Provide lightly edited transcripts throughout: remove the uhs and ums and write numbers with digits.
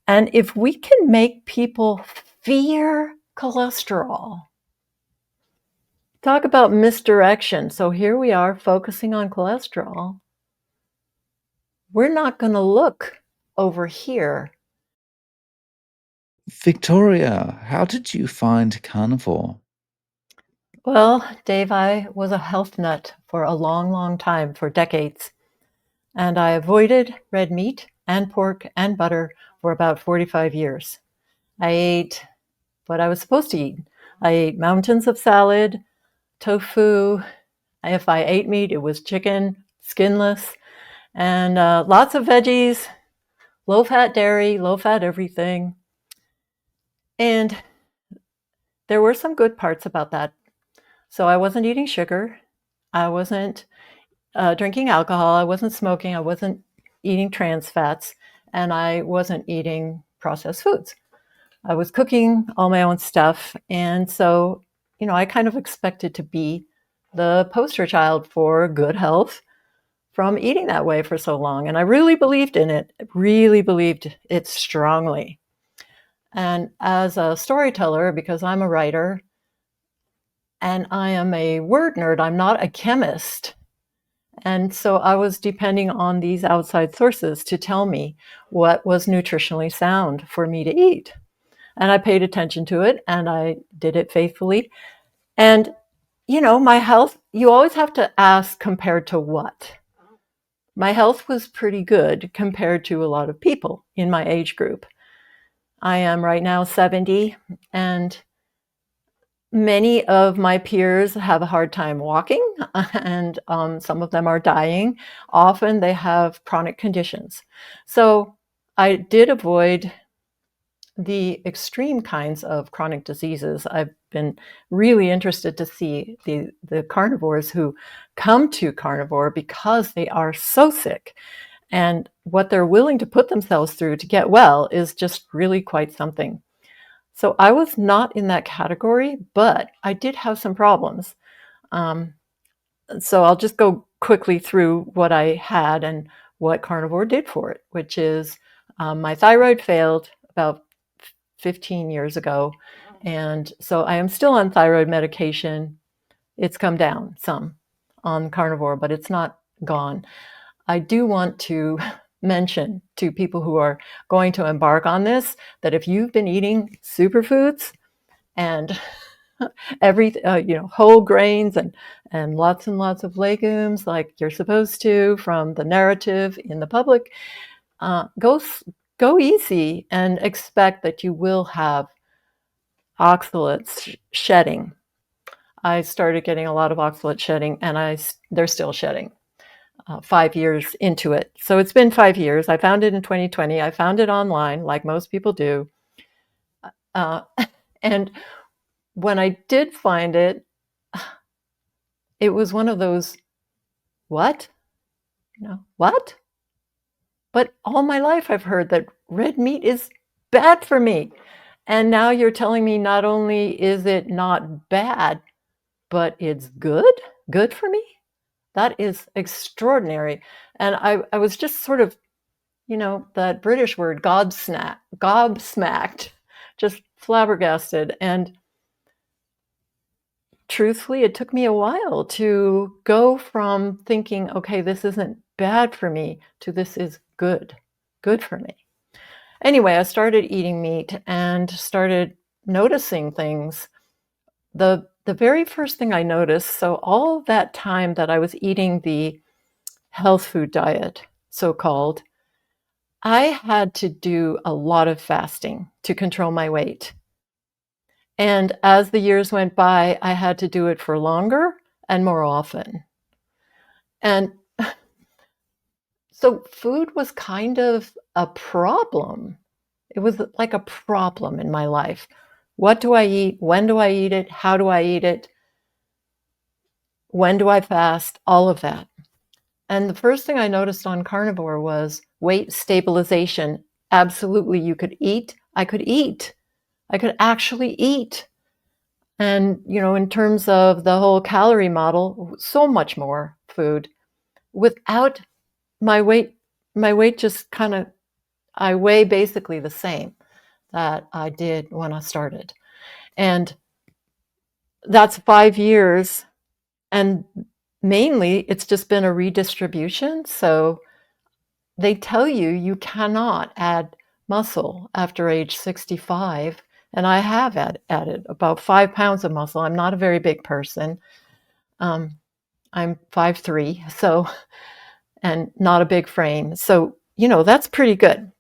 And if we can make people fear cholesterol, talk about misdirection. So here we are focusing on cholesterol. We're not going to look over here. Victoria, how did you find Carnivore? Well, Dave, I was a health nut for a long, long time, for decades. And I avoided red meat and pork and butter for about 45 years. I ate what I was supposed to eat. I ate mountains of salad, tofu. If I ate meat, it was chicken, skinless, and lots of veggies, low-fat dairy, low-fat everything. And there were some good parts about that. So I wasn't eating sugar. I wasn't drinking alcohol. I wasn't smoking. I wasn't eating trans fats. And I wasn't eating processed foods. I was cooking all my own stuff. And so, I kind of expected to be the poster child for good health from eating that way for so long. And I really believed in it, really believed it strongly. And as a storyteller, because I'm a writer and I am a word nerd, I'm not a chemist. And so I was depending on these outside sources to tell me what was nutritionally sound for me to eat. And I paid attention to it and I did it faithfully. And, my health, you always have to ask compared to what? My health was pretty good compared to a lot of people in my age group. I am right now 70, and many of my peers have a hard time walking, and some of them are dying. Often they have chronic conditions. So I did avoid the extreme kinds of chronic diseases. I've been really interested to see the carnivores who come to Carnivore because they are so sick. And what they're willing to put themselves through to get well is just really quite something. So I was not in that category, but I did have some problems. So I'll just go quickly through what I had and what Carnivore did for it, which is my thyroid failed about 15 years ago. And so I am still on thyroid medication. It's come down some on Carnivore, but it's not gone. I do want to mention to people who are going to embark on this that if you've been eating superfoods and whole grains and lots of legumes like you're supposed to from the narrative in the public, go easy and expect that you will have oxalates shedding. I started getting a lot of oxalate shedding, and they're still shedding. 5 years into it. So it's been 5 years. I found it in 2020. I found it online, like most people do. And when I did find it, it was one of those, what? What? But all my life I've heard that red meat is bad for me. And now you're telling me not only is it not bad, but it's good for me? That is extraordinary. And I was just sort of, that British word, gobsmacked, just flabbergasted. And truthfully, it took me a while to go from thinking, okay, this isn't bad for me, to this is good for me. Anyway, I started eating meat and started noticing things. The very first thing I noticed, so all that time that I was eating the health food diet, so-called, I had to do a lot of fasting to control my weight. And as the years went by, I had to do it for longer and more often. And so food was kind of a problem. It was like a problem in my life. What do I eat? When do I eat it? How do I eat it? When do I fast? All of that. And the first thing I noticed on Carnivore was weight stabilization. Absolutely, you could eat. I could eat. I could actually eat. And, in terms of the whole calorie model, so much more food without my weight just kind of I weigh basically the same that I did when I started. And that's 5 years. And mainly it's just been a redistribution. So they tell you you cannot add muscle after age 65. And I have added about 5 pounds of muscle. I'm not a very big person. Um, I'm 5'3", so, and not a big frame. So, that's pretty good.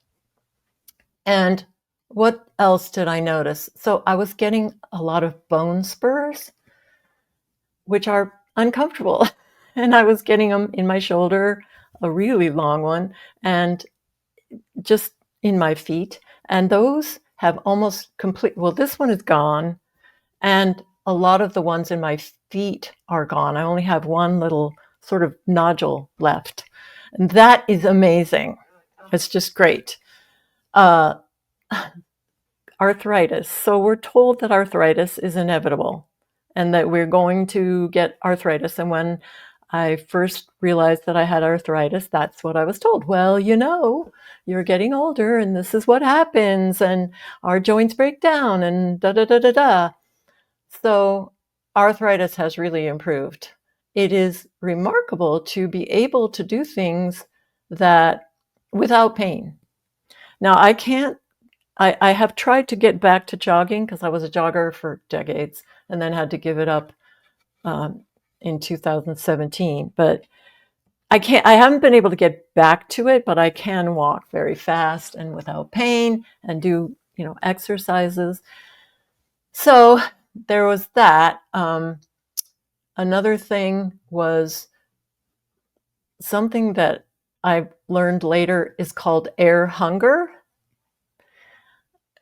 And what else did I notice? So I was getting a lot of bone spurs, which are uncomfortable. And I was getting them in my shoulder, a really long one, and just in my feet. And those have almost complete, well, this one is gone. And a lot of the ones in my feet are gone. I only have one little sort of nodule left. And that is amazing. It's just great. Uh, Arthritis. So we're told that arthritis is inevitable and that we're going to get arthritis. And when I first realized that I had arthritis, that's what I was told. Well, you're getting older and this is what happens and our joints break down and da da da da da. So arthritis has really improved. It is remarkable to be able to do things that without pain. Now, I have tried to get back to jogging because I was a jogger for decades and then had to give it up in 2017. But I haven't been able to get back to it, but I can walk very fast and without pain and do, exercises. So there was that. Another thing was something that I learned later is called air hunger,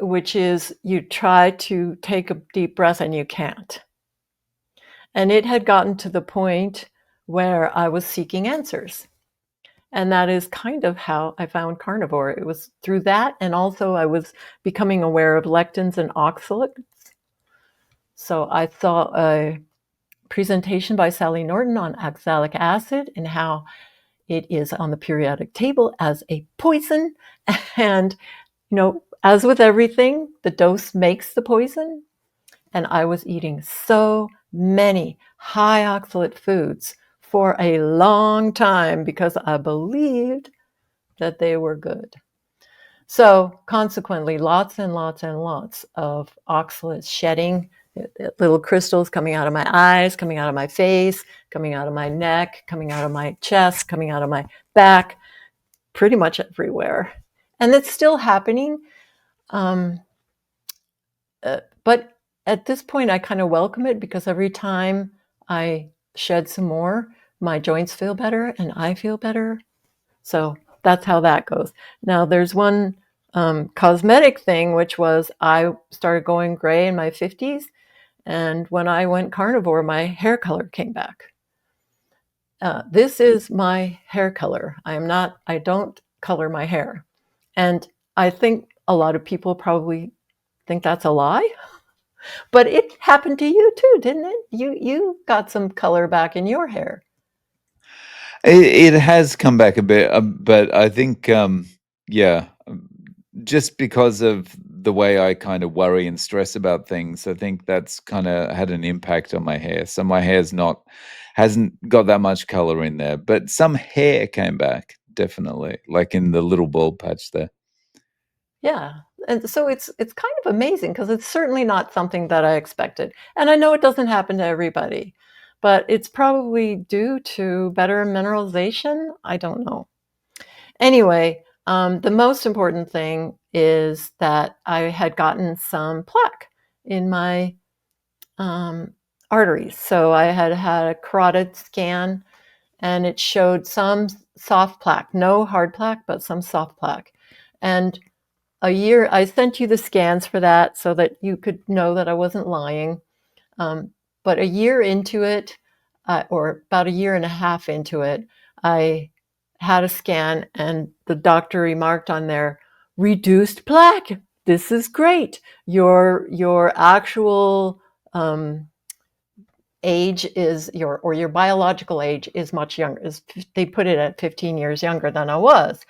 which is you try to take a deep breath and you can't. And it had gotten to the point where I was seeking answers. And that is kind of how I found Carnivore. It was through that. And also I was becoming aware of lectins and oxalates. So I saw a presentation by Sally Norton on oxalic acid and how it is on the periodic table as a poison. And, as with everything, the dose makes the poison. And I was eating so many high oxalate foods for a long time because I believed that they were good. So consequently, lots and lots and lots of oxalates shedding, little crystals coming out of my eyes, coming out of my face, coming out of my neck, coming out of my chest, coming out of my back, pretty much everywhere. And it's still happening. But at this point, I kind of welcome it because every time I shed some more, my joints feel better and I feel better. So that's how that goes. Now, there's one cosmetic thing, which was I started going gray in my 50s. And when I went carnivore, my hair color came back. This is my hair color. I don't color my hair. And I think a lot of people probably think that's a lie. But it happened to you too, didn't it? You got some color back in your hair. It has come back a bit, but I think, yeah, just because of the way I kind of worry and stress about things, I think that's kind of had an impact on my hair. So my hair's hasn't got that much color in there, but some hair came back, definitely, like in the little bald patch there. Yeah. And so it's kind of amazing because it's certainly not something that I expected. And I know it doesn't happen to everybody, but it's probably due to better mineralization. I don't know. Anyway, the most important thing is that I had gotten some plaque in my arteries. So I had had a carotid scan and it showed some soft plaque, no hard plaque, but some soft plaque. And I sent you the scans for that so that you could know that I wasn't lying. But a year into it, or about a year and a half into it, I had a scan and the doctor remarked on there, reduced plaque. This is great. Your actual age is your biological age is much younger. They put it at 15 years younger than I was.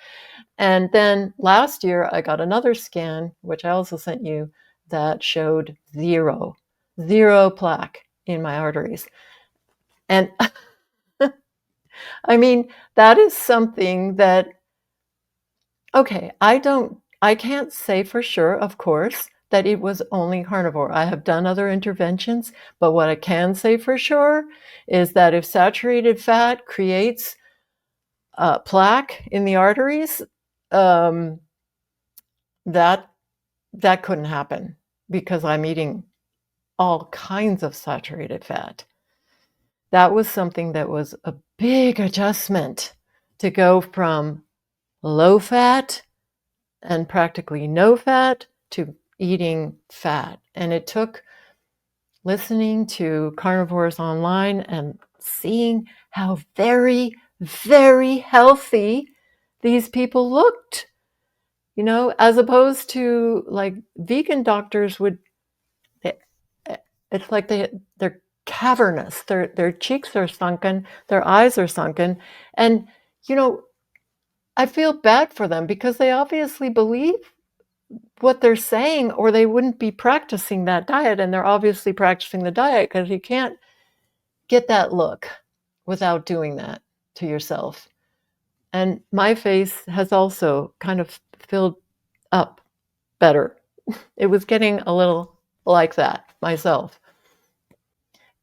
And then last year, I got another scan, which I also sent you, that showed zero plaque in my arteries. And I mean, that is something that, okay, I can't say for sure, of course, that it was only carnivore. I have done other interventions, but what I can say for sure is that if saturated fat creates plaque in the arteries, um, that that couldn't happen because I'm eating all kinds of saturated fat. That was something that was a big adjustment to go from low fat and practically no fat to eating fat. And it took listening to carnivores online and seeing how very, very healthy these people looked, as opposed to like vegan doctors would, it's like they're cavernous, their cheeks are sunken, their eyes are sunken. And, you know, I feel bad for them because they obviously believe what they're saying, or they wouldn't be practicing that diet. And they're obviously practicing the diet because you can't get that look without doing that to yourself. And my face has also kind of filled up better. It was getting a little like that myself.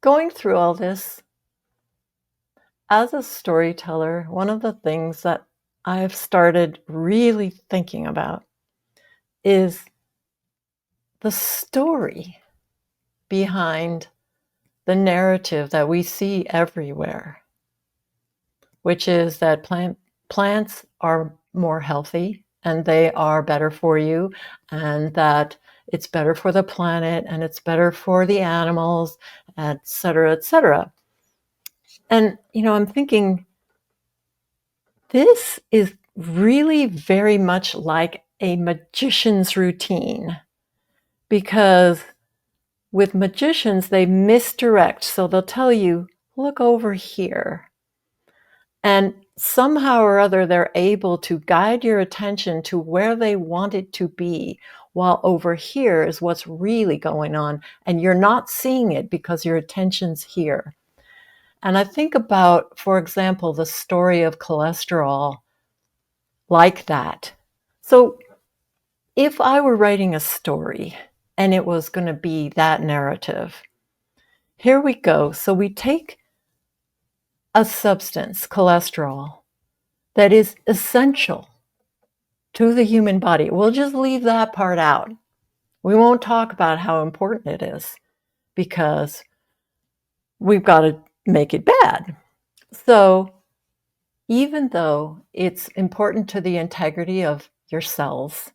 Going through all this, as a storyteller, one of the things that I've started really thinking about is the story behind the narrative that we see everywhere, which is that plants are more healthy and they are better for you, and that it's better for the planet and it's better for the animals, et cetera, et cetera. And, I'm thinking, this is really very much like a magician's routine, because with magicians, they misdirect. So they'll tell you, look over here. And somehow or other, they're able to guide your attention to where they want it to be, while over here is what's really going on. And you're not seeing it because your attention's here. And I think about, for example, the story of cholesterol like that. So if I were writing a story and it was going to be that narrative, here we go. So we take a substance, cholesterol, that is essential to the human body. We'll just leave that part out. We won't talk about how important it is because we've got to make it bad. So even though it's important to the integrity of your cells,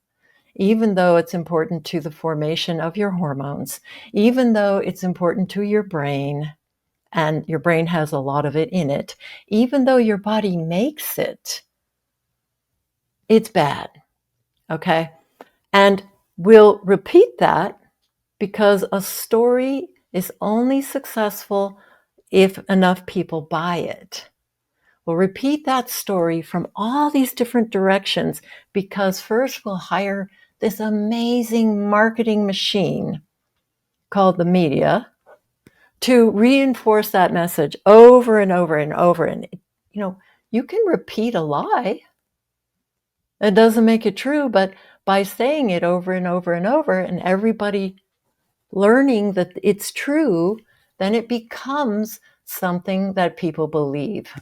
even though it's important to the formation of your hormones, even though it's important to your brain, and your brain has a lot of it in it, even though your body makes it, it's bad, okay? And we'll repeat that because a story is only successful if enough people buy it. We'll repeat that story from all these different directions because first we'll hire this amazing marketing machine called the media to reinforce that message over and over and over. And, you can repeat a lie. It doesn't make it true, but by saying it over and over and over, and everybody learning that it's true, then it becomes something that people believe.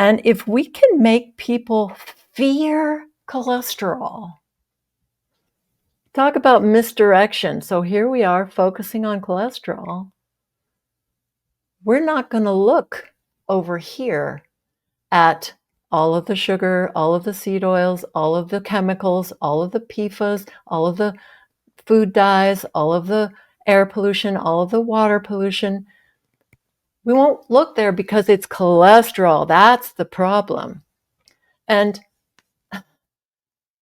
And if we can make people fear cholesterol, talk about misdirection. So here we are focusing on cholesterol. We're not going to look over here at all of the sugar, all of the seed oils, all of the chemicals, all of the PFAS, all of the food dyes, all of the air pollution, all of the water pollution. We won't look there because it's cholesterol. That's the problem. And,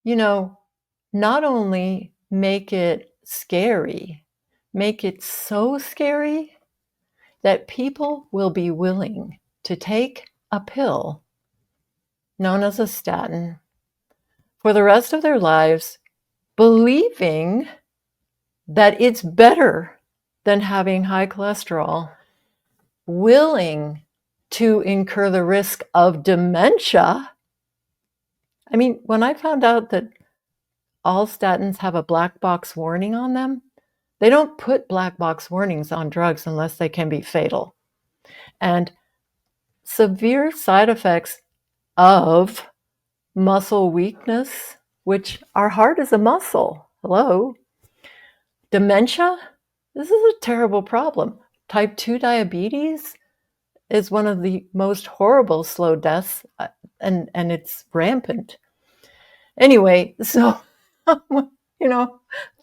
not only make it scary, make it so scary that people will be willing to take a pill known as a statin for the rest of their lives, believing that it's better than having high cholesterol, willing to incur the risk of dementia. I mean, when I found out that all statins have a black box warning on them, they don't put black box warnings on drugs unless they can be fatal. And severe side effects of muscle weakness, which our heart is a muscle. Hello. Dementia, this is a terrible problem. Type 2 diabetes is one of the most horrible slow deaths, and it's rampant. Anyway, so,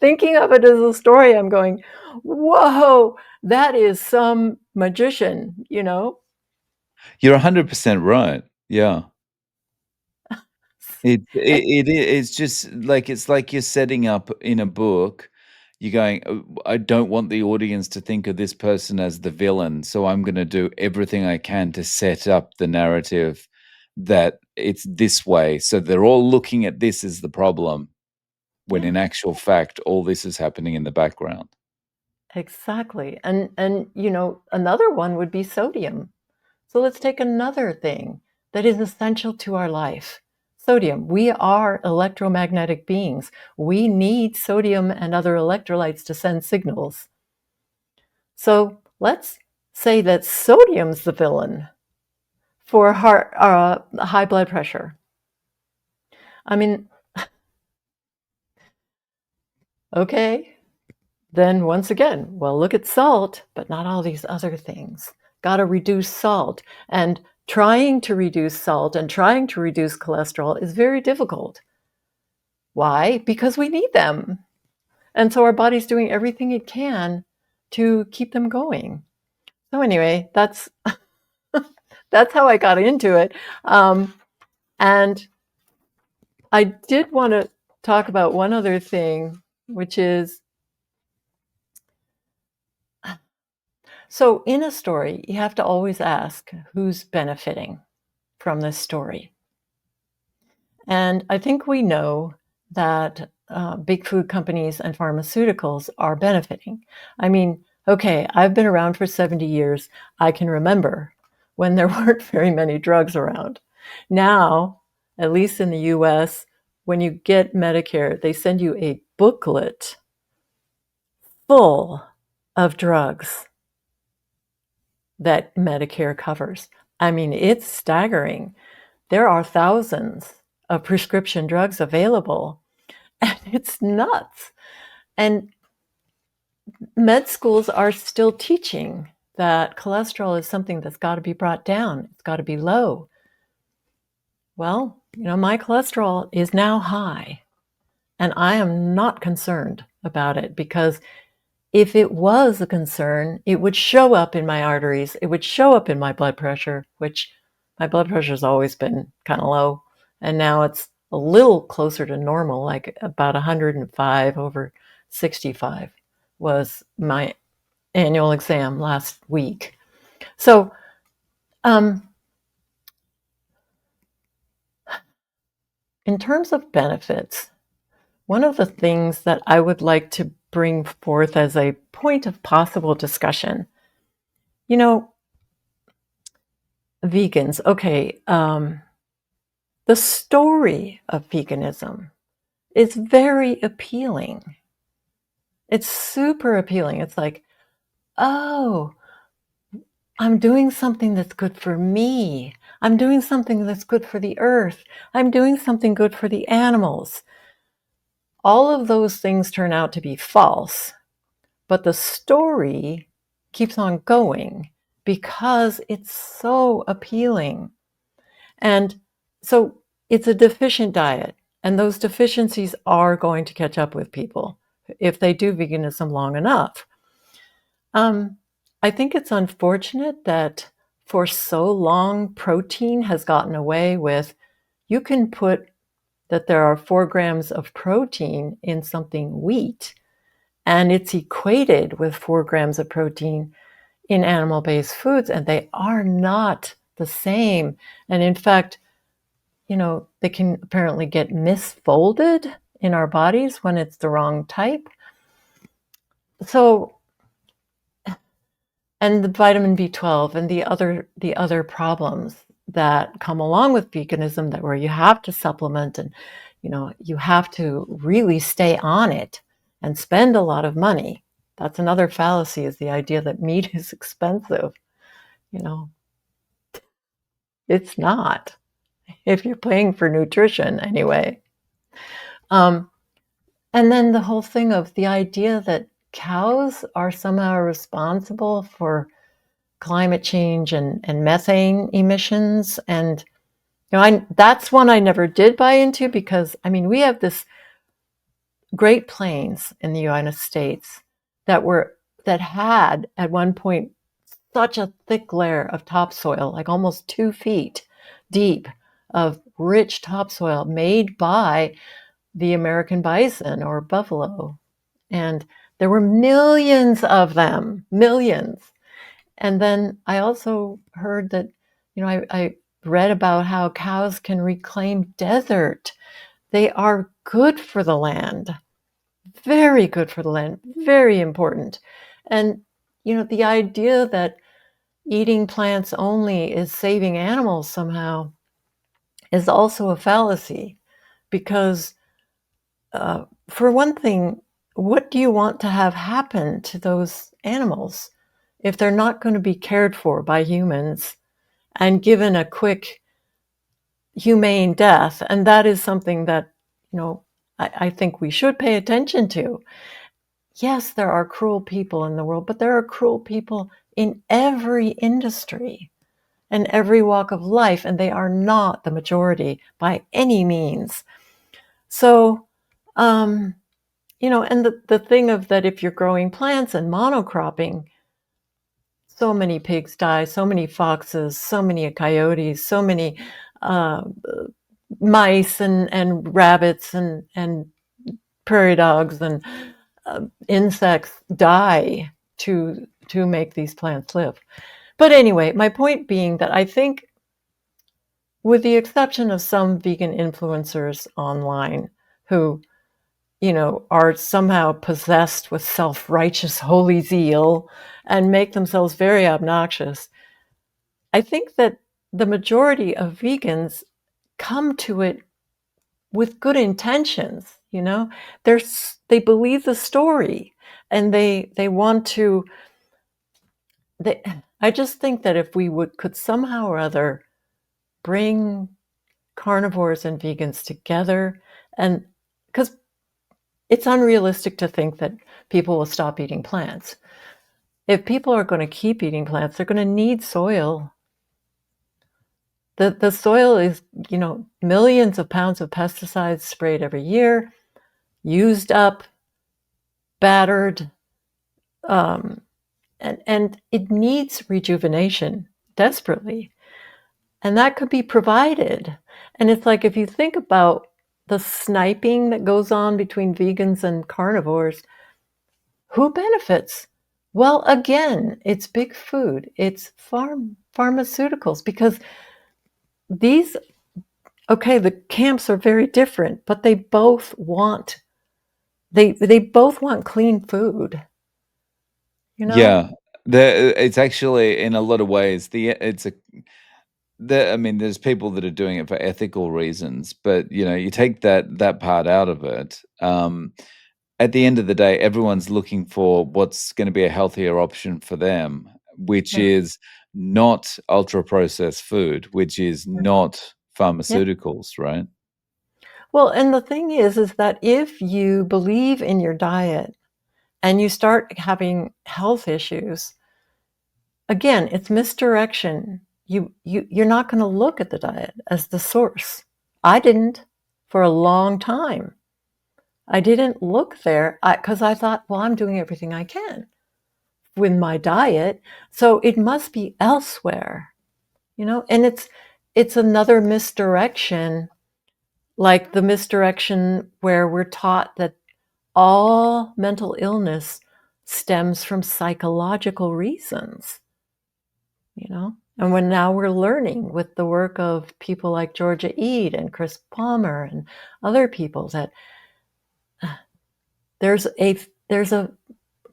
thinking of it as a story, I'm going, whoa, that is some magician. You're 100% right. Yeah. It's just like it's like you're setting up in a book. You're going, I don't want the audience to think of this person as the villain, so I'm going to do everything I can to set up the narrative that it's this way. So they're all looking at this as the problem, when Yeah, in actual fact, all this is happening in the background. exactly. And another one would be sodium. So let's take another thing that is essential to our life. Sodium. We are electromagnetic beings. We need sodium and other electrolytes to send signals. So let's say that sodium's the villain for high blood pressure. I mean, okay, then once again, well, look at salt, but not all these other things. Got to reduce salt. And trying to reduce salt and trying to reduce cholesterol is very difficult. Why? Because we need them. And so our body's doing everything it can to keep them going. So anyway, that's how I got into it. And I did want to talk about one other thing, which is, so in a story, you have to always ask who's benefiting from this story. And I think we know that big food companies and pharmaceuticals are benefiting. I mean, okay, I've been around for 70 years. I can remember when there weren't very many drugs around. Now, at least in the US, when you get Medicare, they send you a booklet full of drugs that Medicare covers. I mean, it's staggering. There are thousands of prescription drugs available, and it's nuts. And med schools are still teaching that cholesterol is something that's got to be brought down. It's got to be low. Well, my cholesterol is now high, and I am not concerned about it, because if it was a concern, it would show up in my arteries. It would show up in my blood pressure, which my blood pressure has always been kind of low. And now it's a little closer to normal, like about 105 over 65 was my annual exam last week. So, in terms of benefits, one of the things that I would like to bring forth as a point of possible discussion, vegans, okay, the story of veganism is very appealing. It's super appealing. It's like, oh, I'm doing something that's good for me. I'm doing something that's good for the earth. I'm doing something good for the animals. All of those things turn out to be false, but the story keeps on going because it's so appealing. And so it's a deficient diet, and those deficiencies are going to catch up with people if they do veganism long enough. I think it's unfortunate that for so long protein has gotten away with, you can put that there are 4 grams of protein in something wheat, and it's equated with 4 grams of protein in animal-based foods, and they are not the same. And in fact, they can apparently get misfolded in our bodies when it's the wrong type. So, and the vitamin B12 and the other problems that come along with veganism, that where you have to supplement, and you have to really stay on it and spend a lot of money. That's another fallacy, is the idea that meat is expensive. You know, it's not, if you're paying for nutrition anyway. Um, and then the whole thing of the idea that cows are somehow responsible for climate change and methane emissions. And that's one I never did buy into, because we have this Great Plains in the United States that had at one point such a thick layer of topsoil, like almost 2 feet deep, of rich topsoil made by the American bison or buffalo. And there were millions of them, millions. And then I also heard that, I read about how cows can reclaim desert. They are good for the land, very good for the land, very important. And, the idea that eating plants only is saving animals somehow is also a fallacy, because, for one thing, what do you want to have happen to those animals if they're not going to be cared for by humans and given a quick, humane death? And that is something that, I think we should pay attention to. Yes, there are cruel people in the world, but there are cruel people in every industry and every walk of life, and they are not the majority by any means. So, and the thing of that, if you're growing plants and monocropping, so many pigs die, so many foxes, so many coyotes, so many uh, mice and rabbits and prairie dogs and insects die to make these plants live. But anyway, my point being that I think, with the exception of some vegan influencers online who, are somehow possessed with self-righteous holy zeal and make themselves very obnoxious, I think that the majority of vegans come to it with good intentions. They believe the story, and they want to. I just think that if we could somehow or other bring carnivores and vegans together, and because it's unrealistic to think that people will stop eating plants. If people are going to keep eating plants, they're going to need soil. The soil is, millions of pounds of pesticides sprayed every year, used up, battered, um, and it needs rejuvenation desperately. And that could be provided. And it's like, if you think about the sniping that goes on between vegans and carnivores, who benefits? Well, again, it's big food, it's pharmaceuticals, because these, okay, the camps are very different, but they both want clean food, you know? Yeah. It's actually, in a lot of ways, I mean, there's people that are doing it for ethical reasons, but, you take that part out of it, at the end of the day, everyone's looking for what's gonna be a healthier option for them, which Yeah. is not ultra-processed food, which is not Yeah. pharmaceuticals, right? Well, and the thing is that if you believe in your diet and you start having health issues, again, it's misdirection. You're not going to look at the diet as the source. I didn't for a long time. I didn't look there because I thought, well, I'm doing everything I can with my diet, so it must be elsewhere, And it's another misdirection, like the misdirection where we're taught that all mental illness stems from psychological reasons, you know? And when now we're learning with the work of people like Georgia Ede and Chris Palmer and other people that there's a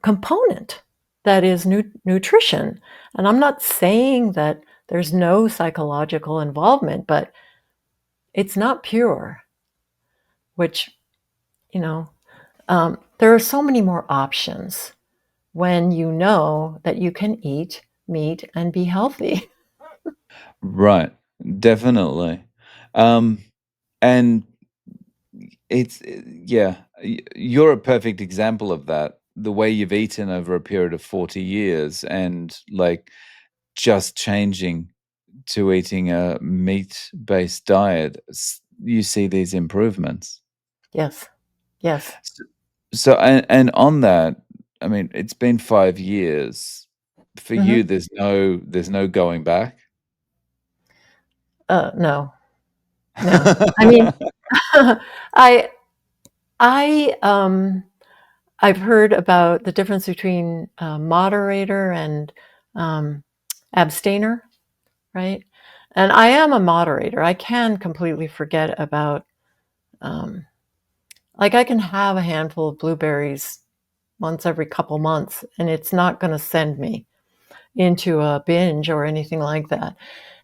component that is nutrition. And I'm not saying that there's no psychological involvement, but it's not pure, which, you know, there are so many more options when you know that you can eat meat and be healthy. Right. Definitely. Um, and it's yeah, you're a perfect example of that. The way you've eaten over a period of 40 years and like just changing to eating a meat-based diet, you see these improvements. Yes, yes. S So, and on that, I mean, it's been 5 years. For you, Hmm. there's no going back? No, no. I mean, I, I, I've heard about the difference between moderator and um, abstainer, right? And I am a moderator. I can completely forget about, um, like, I can have a handful of blueberries once every couple months, and it's not going to send me into a binge or anything like that.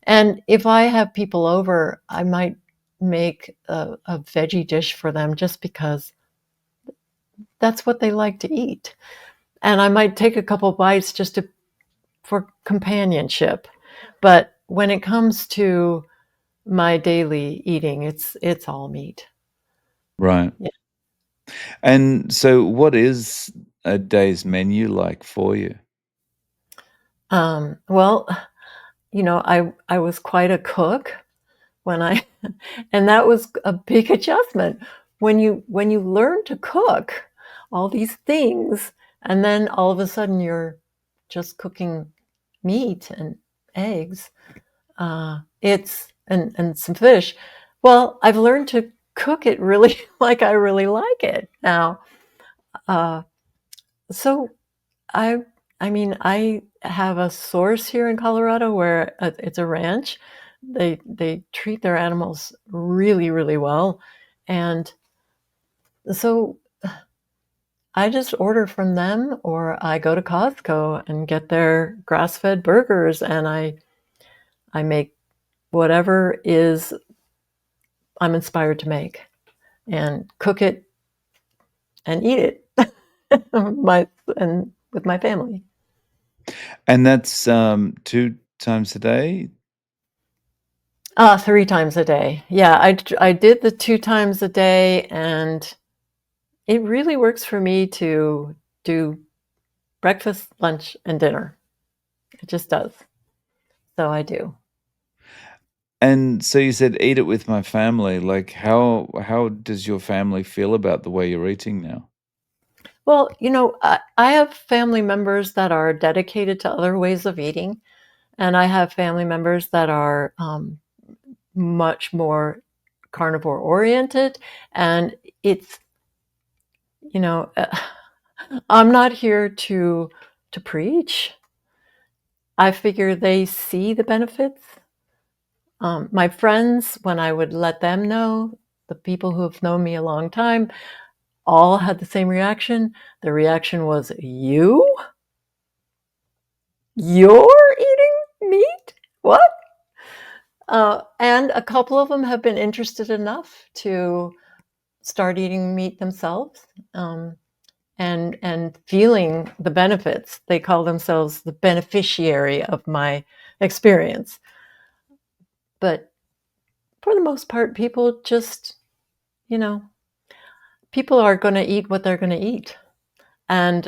And if I have people over, I might make a veggie dish for them just because that's what they like to eat. And I might take a couple bites just to for companionship. But when it comes to my daily eating, it's all meat. Right. Yeah. And so what is a day's menu like for you? Well, I was quite a cook when I and that was a big adjustment. When you learn to cook all these things and then all of a sudden you're just cooking meat and eggs, it's and some fish. Well, I've learned to cook it really like I really like it now. Uh, so I I mean, I have a source here in Colorado where it's a ranch. They treat their animals really, really well, and so I just order from them, or I go to Costco and get their grass-fed burgers, and I make whatever is I'm inspired to make, and cook it and eat it, my and with my family. And that's, 2 times a day? 3 times a day. Yeah, I did the 2 times a day, and it really works for me to do breakfast, lunch, and dinner. It just does. So I do. And so you said, "Eat it with my family." Like, how does your family feel about the way you're eating now? Well, I have family members that are dedicated to other ways of eating, and I have family members that are, much more carnivore oriented, and it's you know, I'm not here to preach. I figure they see the benefits. My friends, when I would let them know, the people who have known me a long time, all had the same reaction. The reaction was, "You? You're eating meat? What?" And a couple of them have been interested enough to start eating meat themselves, and feeling the benefits. They call themselves the beneficiary of my experience. But for the most part, people just, you know, people are going to eat what they're going to eat. And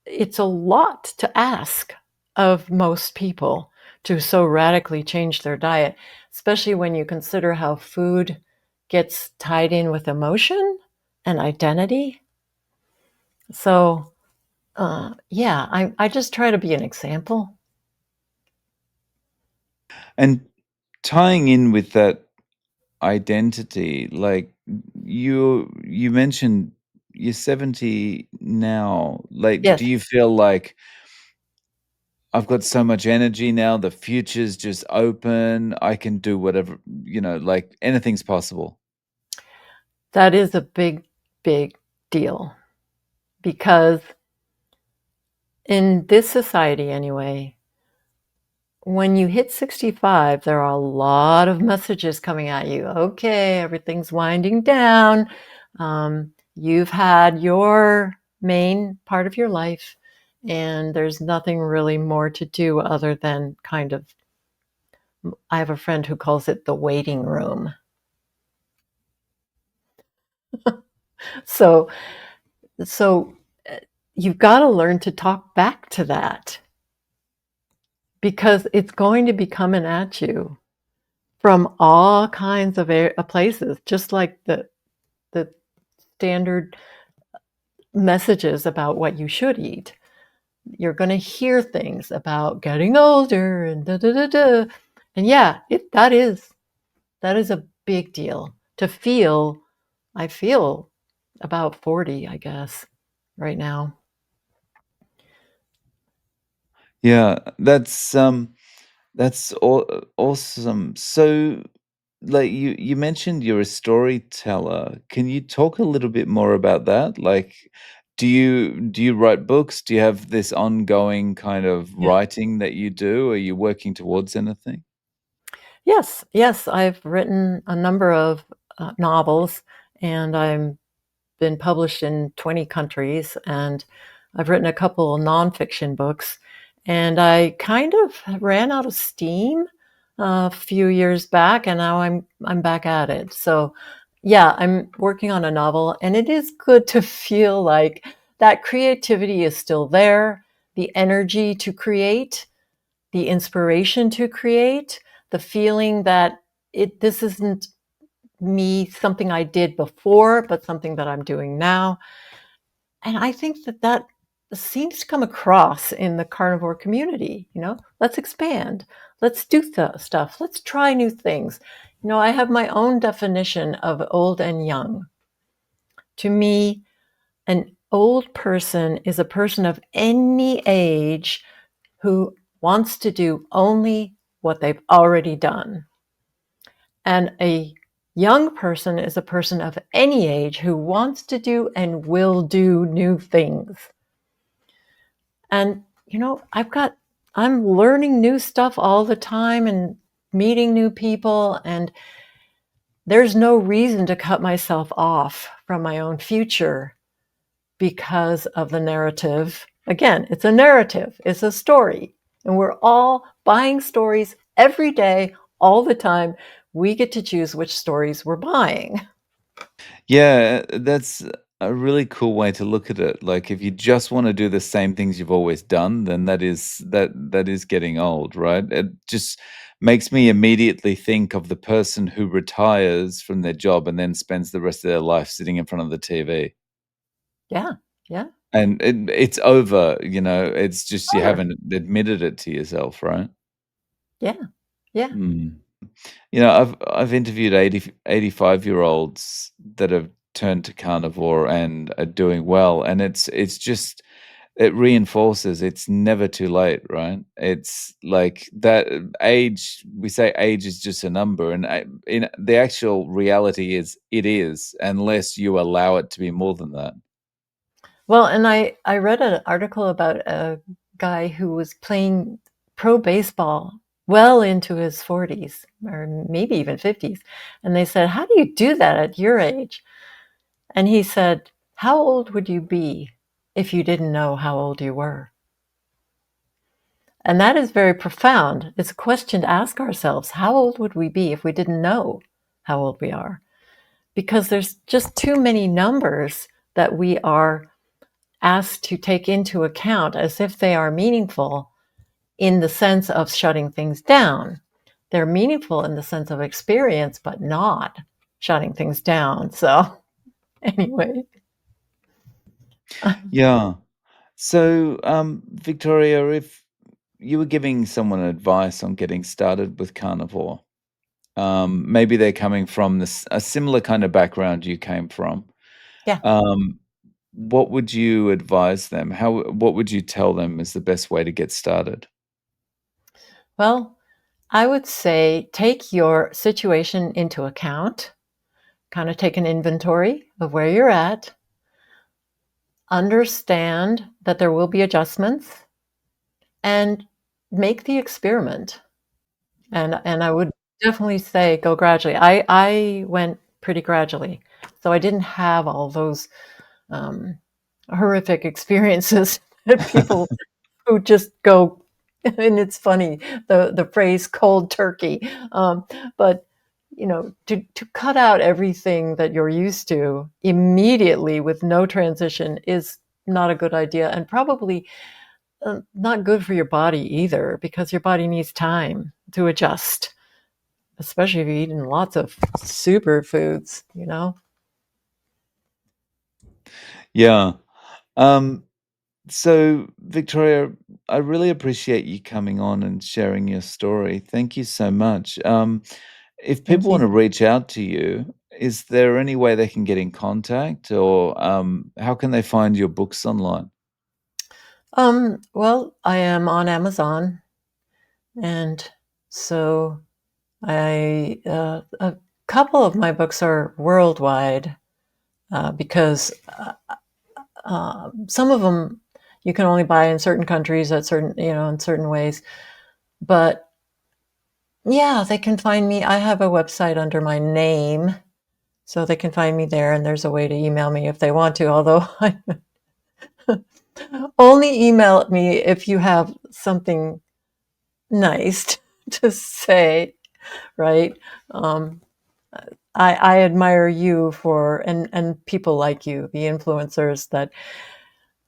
it's a lot to ask of most people to so radically change their diet, especially when you consider how food gets tied in with emotion and identity. So, yeah, I just try to be an example. And tying in with that identity, like, you mentioned you're 70 now. Like, Yes. do you feel like I've got so much energy now, the future's just open, I can do whatever, like anything's possible. That is a big, big deal because in this society, anyway, when you hit 65, there are a lot of messages coming at you. Okay, everything's winding down. You've had your main part of your life, and there's nothing really more to do other than kind of, I have a friend who calls it the waiting room. So, so uh, you've got to learn to talk back to that because it's going to be coming at you from all kinds of places, just like the standard messages about what you should eat. You're going to hear things about getting older and da da da da. And yeah, that is a big deal to feel. I feel about 40, I guess, right now. Yeah, that's awesome. So, like you mentioned you're a storyteller. Can you talk a little bit more about that? Like, do you write books? Do you have this ongoing kind of Yeah. writing that you do? Are you working towards anything? Yes, yes, I've written a number of novels, and I'm been published in 20 countries, and I've written a couple of nonfiction books. And I kind of ran out of steam a few years back, and now I'm back at it. So, yeah, I'm working on a novel, and it is good to feel like that creativity is still there, the energy to create, the inspiration to create, the feeling that this isn't me something I did before, but something that I'm doing now. And I think that seems to come across in the carnivore community. Let's expand, let's do stuff, let's try new things. I have my own definition of old and young. To me, an old person is a person of any age who wants to do only what they've already done. And a young person is a person of any age who wants to do and will do new things. And, I'm learning new stuff all the time and meeting new people. And there's no reason to cut myself off from my own future because of the narrative. Again, it's a narrative, it's a story. And we're all buying stories every day, all the time. We get to choose which stories we're buying. Yeah, that's a really cool way to look at it. Like if you just want to do the same things you've always done, then that is getting old, right? It just makes me immediately think of the person who retires from their job and then spends the rest of their life sitting in front of the TV. Yeah, yeah, And it's over, it's just you sure. haven't admitted it to yourself, right? Yeah, yeah. Mm. I've interviewed 85-year-olds that have turned to carnivore and are doing well, and it's just it reinforces it's never too late, right? It's like that age, we say age is just a number, and in the actual reality is it is, unless you allow it to be more than that. Well, and I read an article about a guy who was playing pro baseball well into his 40s or maybe even 50s. And they said, "How do you do that at your age?" And he said, "How old would you be if you didn't know how old you were?" And that is very profound. It's a question to ask ourselves. How old would we be if we didn't know how old we are? Because there's just too many numbers that we are asked to take into account as if they are meaningful in the sense of shutting things down. They're meaningful in the sense of experience, but not shutting things down. So, anyway, Yeah. So, Victoria, if you were giving someone advice on getting started with carnivore, maybe they're coming from a similar kind of background you came from. yeah. Um, what would you advise them? What would you tell them is the best way to get started? Well, I would say take your situation into account, kind of take an inventory of where you're at, understand that there will be adjustments, and make the experiment. And I would definitely say go gradually. I went pretty gradually, so I didn't have all those um, horrific experiences that people who just go. And it's funny the phrase "cold turkey," but to cut out everything that you're used to immediately with no transition is not a good idea, and probably not good for your body either, because your body needs time to adjust, especially if you're eating lots of superfoods. Yeah. Um, so, Victoria, I really appreciate you coming on and sharing your story. Thank you so much. If Thank people want you. to reach out to you, is there any way they can get in contact, or how can they find your books online? Well, I am on Amazon, and so a couple of my books are worldwide, because some of them you can only buy in certain countries at certain, in certain ways. But yeah, they can find me. I have a website under my name, so they can find me there, and there's a way to email me if they want to, although I only email me if you have something nice to say, right? Um, I admire you and people like you, the influencers that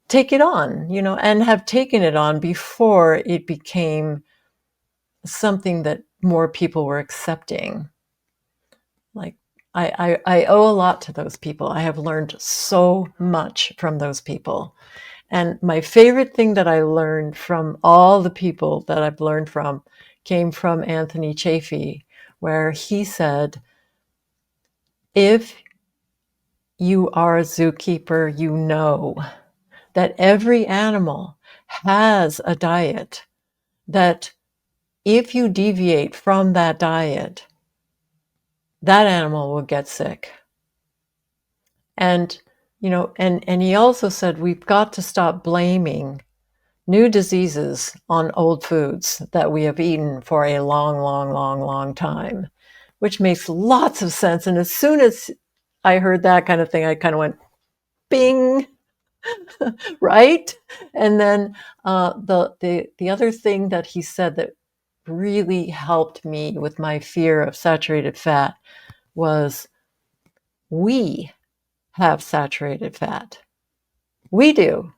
take it on, and have taken it on before it became something that more people were accepting. Like, I owe a lot to those people. I have learned so much from those people. And my favorite thing that I learned from all the people that I've learned from came from Anthony Chafee, where he said, if you are a zookeeper, you know that every animal has a diet that if you deviate from that diet, that animal will get sick. And and he also said we've got to stop blaming new diseases on old foods that we have eaten for a long, long, long, long time, which makes lots of sense. And as soon as I heard that kind of thing, I kind of went, bing, right? And then the other thing that he said that really helped me with my fear of saturated fat was, we have saturated fat. We do.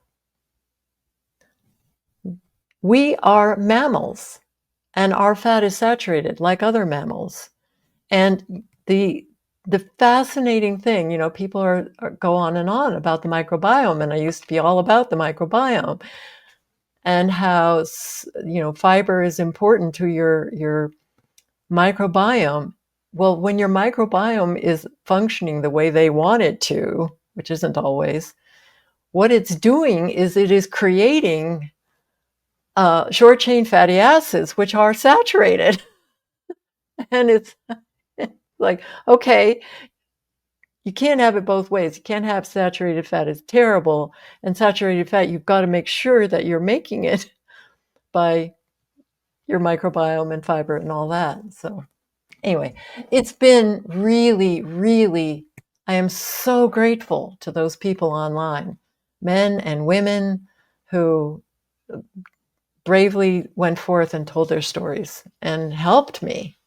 We are mammals, and our fat is saturated like other mammals. And the fascinating thing, people go on and on about the microbiome, and I used to be all about the microbiome and how fiber is important to your microbiome. Well, when your microbiome is functioning the way they want it to, which isn't always, what it's doing is it is creating short chain fatty acids, which are saturated. And it's like, okay, you can't have it both ways. You can't have saturated fat. It's terrible. And saturated fat, you've got to make sure that you're making it by your microbiome and fiber and all that. So anyway, it's been really, really, I am so grateful to those people online, men and women who bravely went forth and told their stories and helped me.